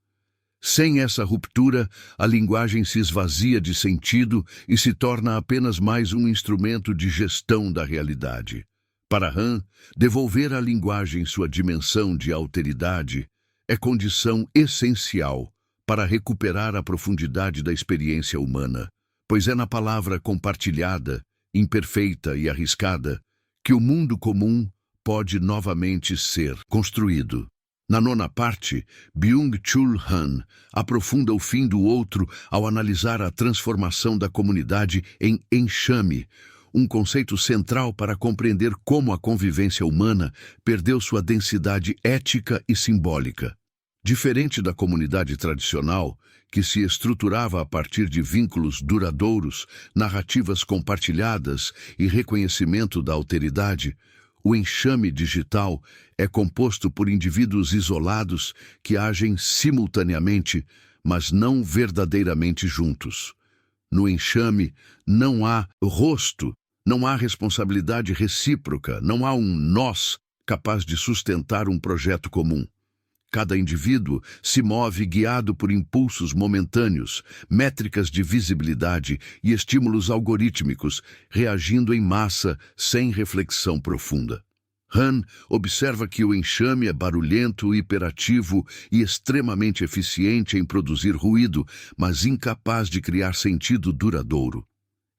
Sem essa ruptura, a linguagem se esvazia de sentido e se torna apenas mais um instrumento de gestão da realidade. Para Han, devolver à linguagem sua dimensão de alteridade é condição essencial para recuperar a profundidade da experiência humana, pois é na palavra compartilhada, imperfeita e arriscada, que o mundo comum pode novamente ser construído. Na nona parte, Byung-Chul Han aprofunda o fim do outro ao analisar a transformação da comunidade em enxame, um conceito central para compreender como a convivência humana perdeu sua densidade ética e simbólica. Diferente da comunidade tradicional, que se estruturava a partir de vínculos duradouros, narrativas compartilhadas e reconhecimento da alteridade, o enxame digital é composto por indivíduos isolados que agem simultaneamente, mas não verdadeiramente juntos. No enxame não há rosto, não há responsabilidade recíproca, não há um nós capaz de sustentar um projeto comum. Cada indivíduo se move guiado por impulsos momentâneos, métricas de visibilidade e estímulos algorítmicos, reagindo em massa sem reflexão profunda. Han observa que o enxame é barulhento, hiperativo e extremamente eficiente em produzir ruído, mas incapaz de criar sentido duradouro.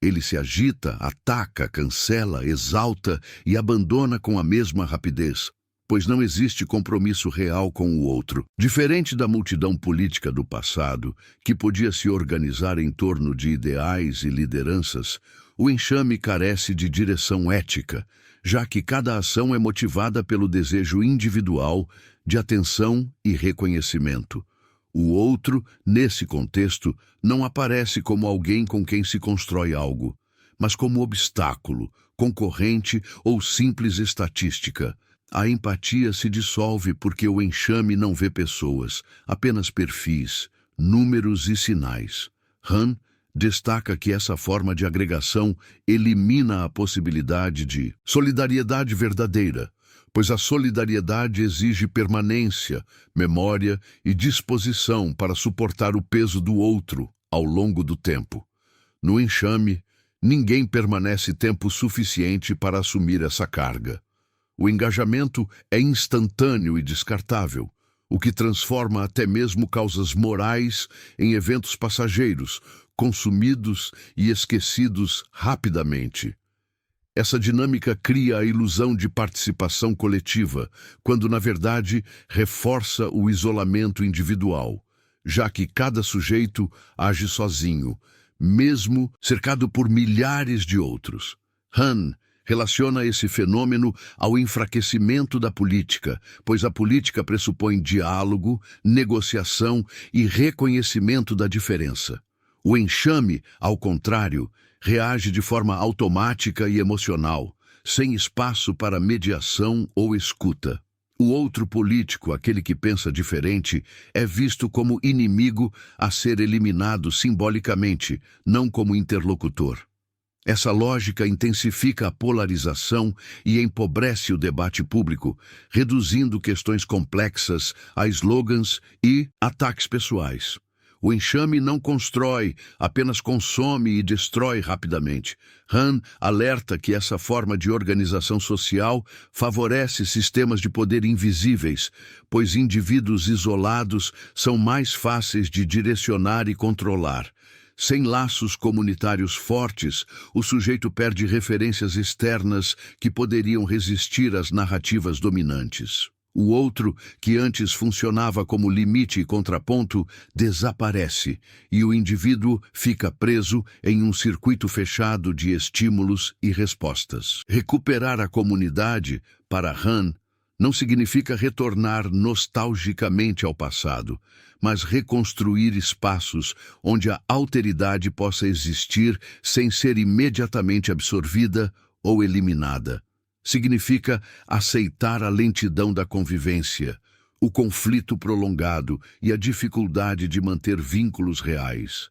Ele se agita, ataca, cancela, exalta e abandona com a mesma rapidez, pois não existe compromisso real com o outro. Diferente da multidão política do passado, que podia se organizar em torno de ideais e lideranças, o enxame carece de direção ética, já que cada ação é motivada pelo desejo individual de atenção e reconhecimento. O outro, nesse contexto, não aparece como alguém com quem se constrói algo, mas como obstáculo, concorrente ou simples estatística. A empatia se dissolve porque o enxame não vê pessoas, apenas perfis, números e sinais. Han destaca que essa forma de agregação elimina a possibilidade de solidariedade verdadeira, pois a solidariedade exige permanência, memória e disposição para suportar o peso do outro ao longo do tempo. No enxame, ninguém permanece tempo suficiente para assumir essa carga. O engajamento é instantâneo e descartável, o que transforma até mesmo causas morais em eventos passageiros, consumidos e esquecidos rapidamente. Essa dinâmica cria a ilusão de participação coletiva, quando, na verdade, reforça o isolamento individual, já que cada sujeito age sozinho, mesmo cercado por milhares de outros. Han relaciona esse fenômeno ao enfraquecimento da política, pois a política pressupõe diálogo, negociação e reconhecimento da diferença. O enxame, ao contrário, reage de forma automática e emocional, sem espaço para mediação ou escuta. O outro político, aquele que pensa diferente, é visto como inimigo a ser eliminado simbolicamente, não como interlocutor. Essa lógica intensifica a polarização e empobrece o debate público, reduzindo questões complexas a slogans e ataques pessoais. O enxame não constrói, apenas consome e destrói rapidamente. Han alerta que essa forma de organização social favorece sistemas de poder invisíveis, pois indivíduos isolados são mais fáceis de direcionar e controlar. Sem laços comunitários fortes, o sujeito perde referências externas que poderiam resistir às narrativas dominantes. O outro, que antes funcionava como limite e contraponto, desaparece, e o indivíduo fica preso em um circuito fechado de estímulos e respostas. Recuperar a comunidade, para Han, não significa retornar nostalgicamente ao passado, mas reconstruir espaços onde a alteridade possa existir sem ser imediatamente absorvida ou eliminada. Significa aceitar a lentidão da convivência, o conflito prolongado e a dificuldade de manter vínculos reais.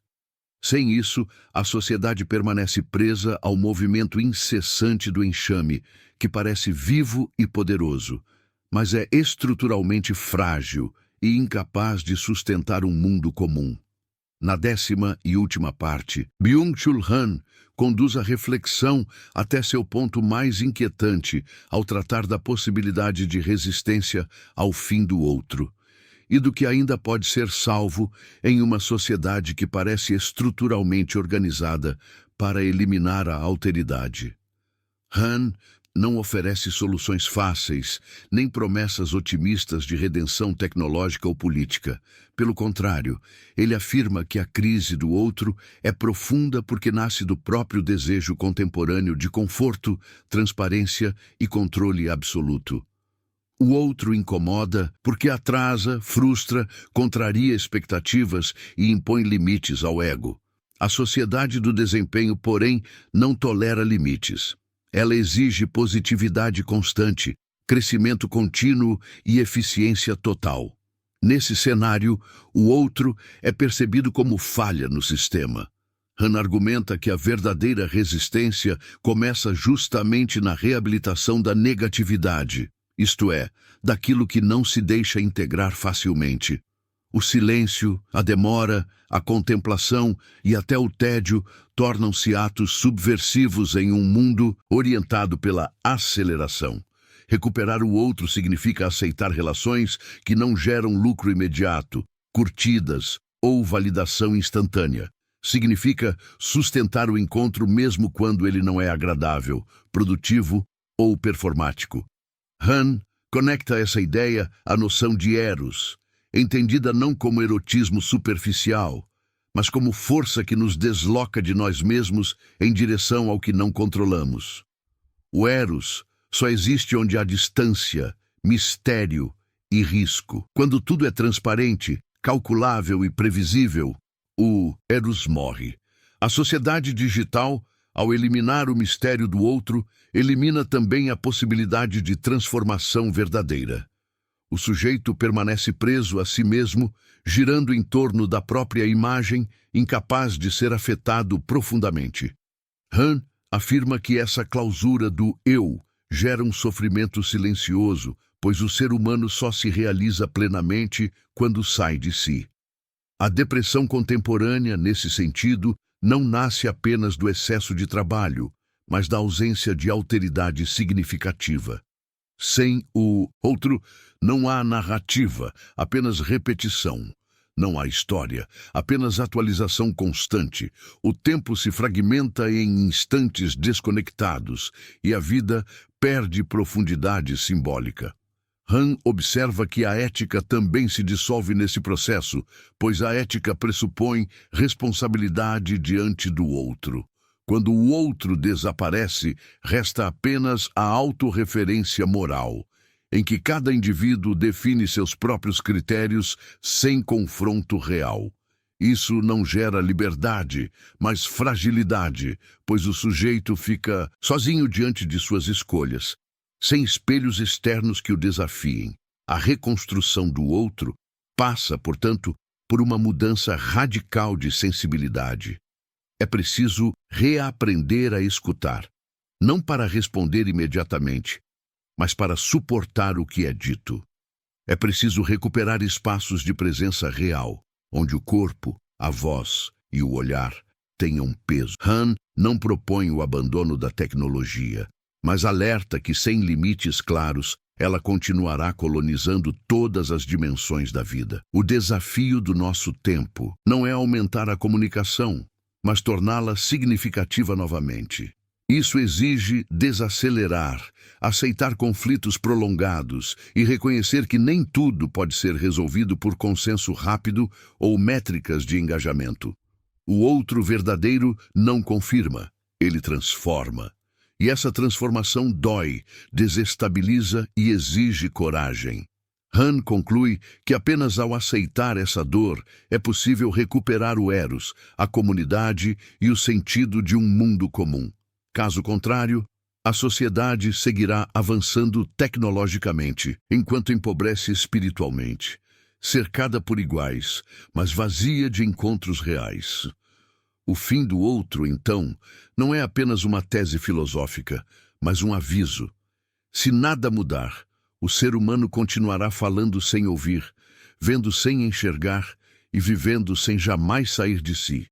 Sem isso, a sociedade permanece presa ao movimento incessante do enxame, que parece vivo e poderoso, mas é estruturalmente frágil e incapaz de sustentar um mundo comum. Na 10ª e última parte, Byung-Chul Han conduz a reflexão até seu ponto mais inquietante ao tratar da possibilidade de resistência ao fim do outro e do que ainda pode ser salvo em uma sociedade que parece estruturalmente organizada para eliminar a alteridade. Han não oferece soluções fáceis, nem promessas otimistas de redenção tecnológica ou política. Pelo contrário, ele afirma que a crise do outro é profunda porque nasce do próprio desejo contemporâneo de conforto, transparência e controle absoluto. O outro incomoda porque atrasa, frustra, contraria expectativas e impõe limites ao ego. A sociedade do desempenho, porém, não tolera limites. Ela exige positividade constante, crescimento contínuo e eficiência total. Nesse cenário, o outro é percebido como falha no sistema. Han argumenta que a verdadeira resistência começa justamente na reabilitação da negatividade, isto é, daquilo que não se deixa integrar facilmente. O silêncio, a demora, a contemplação e até o tédio tornam-se atos subversivos em um mundo orientado pela aceleração. Recuperar o outro significa aceitar relações que não geram lucro imediato, curtidas ou validação instantânea. Significa sustentar o encontro mesmo quando ele não é agradável, produtivo ou performático. Han conecta essa ideia à noção de eros, entendida não como erotismo superficial, mas como força que nos desloca de nós mesmos em direção ao que não controlamos. O eros só existe onde há distância, mistério e risco. Quando tudo é transparente, calculável e previsível, o eros morre. A sociedade digital, ao eliminar o mistério do outro, elimina também a possibilidade de transformação verdadeira. O sujeito permanece preso a si mesmo, girando em torno da própria imagem, incapaz de ser afetado profundamente. Han afirma que essa clausura do eu gera um sofrimento silencioso, pois o ser humano só se realiza plenamente quando sai de si. A depressão contemporânea, nesse sentido, não nasce apenas do excesso de trabalho, mas da ausência de alteridade significativa. Sem o outro, não há narrativa, apenas repetição. Não há história, apenas atualização constante. O tempo se fragmenta em instantes desconectados e a vida perde profundidade simbólica. Han observa que a ética também se dissolve nesse processo, pois a ética pressupõe responsabilidade diante do outro. Quando o outro desaparece, resta apenas a autorreferência moral, em que cada indivíduo define seus próprios critérios sem confronto real. Isso não gera liberdade, mas fragilidade, pois o sujeito fica sozinho diante de suas escolhas, sem espelhos externos que o desafiem. A reconstrução do outro passa, portanto, por uma mudança radical de sensibilidade. É preciso reaprender a escutar, não para responder imediatamente, mas para suportar o que é dito. É preciso recuperar espaços de presença real, onde o corpo, a voz e o olhar tenham peso. Han não propõe o abandono da tecnologia, mas alerta que, sem limites claros, ela continuará colonizando todas as dimensões da vida. O desafio do nosso tempo não é aumentar a comunicação, mas torná-la significativa novamente. Isso exige desacelerar, aceitar conflitos prolongados e reconhecer que nem tudo pode ser resolvido por consenso rápido ou métricas de engajamento. O outro verdadeiro não confirma, ele transforma. E essa transformação dói, desestabiliza e exige coragem. Han conclui que apenas ao aceitar essa dor é possível recuperar o eros, a comunidade e o sentido de um mundo comum. Caso contrário, a sociedade seguirá avançando tecnologicamente, enquanto empobrece espiritualmente, cercada por iguais, mas vazia de encontros reais. O fim do outro, então, não é apenas uma tese filosófica, mas um aviso. Se nada mudar, o ser humano continuará falando sem ouvir, vendo sem enxergar e vivendo sem jamais sair de si.